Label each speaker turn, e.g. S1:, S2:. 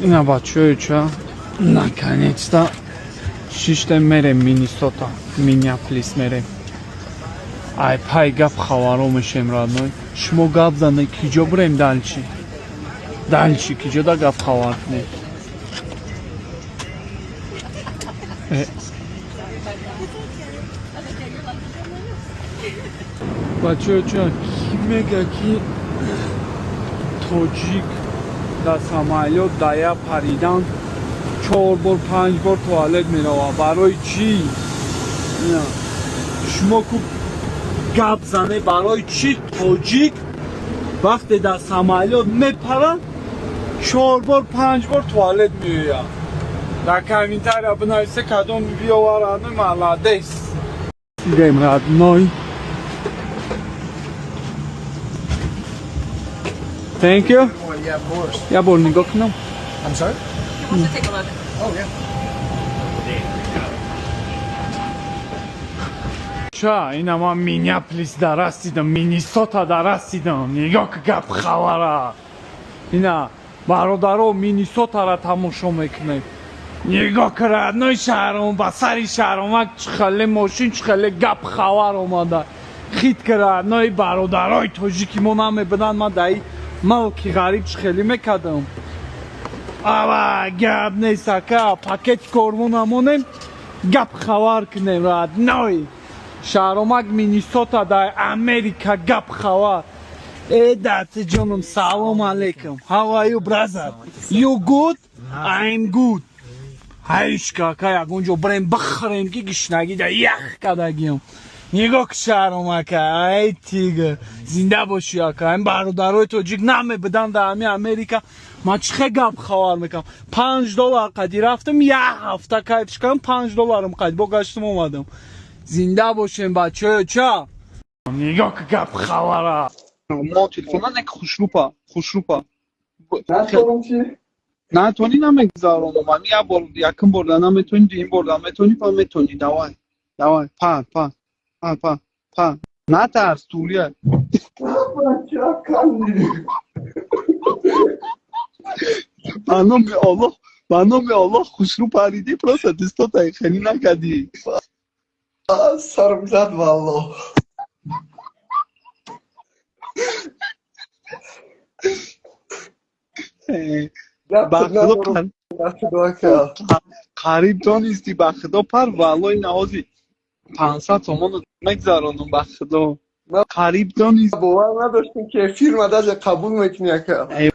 S1: اینا بچه چه؟ наконец-то شیشتم میرم مینیسوتا مینیاپولیس میرم ای پای گپ خبرامش امرادنای شما گپ زنه کجا بریم دلچی کجا دا گپ خبر کنه بچه چه کی میگه کی توجیک در سمالیات دایا پریدن 4 بار 5 بار توالت میروه برای چی؟ نه شما کو گپ زنه برای چی توجیک وقتی در سمالیات میپرن 4 بار 5 بار توالت میروه در کمینتر بنویسه کدوم بیاورانه ملادیس دیگه رادنای Thank you.
S2: Oh, yeah, of course.
S1: یا بر نگاه کنم
S2: I'm sorry?
S3: He wants to take a look.
S2: Oh, yeah.
S1: چه اینا ما مینیاپولیس در رسیدم مینیسوتا در رسیدم نگاه که گپ خبره اینا برادرها مینیسوتا را تماشا میکنه نگاه که رادنای شهرم با سری شهرم چخله ماشین چخله گپ خبر اومده خید که رادنای برادرهای تاجیکی ما نمیبدن ما دایی ملکی غریب چخلی میکدم اما گپ نیست که پاکت کارمون همونیم گپ خبر کنیم رادنای شهرامک مینیسوتا در امریکا گپ خبر ای دست جانم سلام علیکم how are you brother you good I'm good هایش که یکونجا بریم بخوریم که گشنگی در یخ کدگیم نگاه که شهرامک ای تیگه زنده باشی اکا این برادرهای توجیک نمی بدن در همین امریکا من چه گپ خبر میکنم $5 قدی رفتم یه هفته کیفش کردم $5 قدی با گشتم اومدم زنده باشیم بچه چه نگاه که گپ خبره ما تلفنان یک خوشروپا
S4: نتونم چی؟
S1: نتونی نمیگذارم من یه بار یکم بردن نمیتونی دیم بردن میتونی دوای پا نترس تولیه
S4: بچه ها کندی
S1: به نام الله خوشرو پریدی پروسا دستا تا خیلی نکدی
S4: سرم زد والله
S1: بخدا پر
S4: دعا کرد
S1: قریب دانستی بخدا پر والای نوازی 500 تومان مگذارانم بخدا قریب دانستی
S4: باور نداشتیم که فیلم دست قبول میکنی که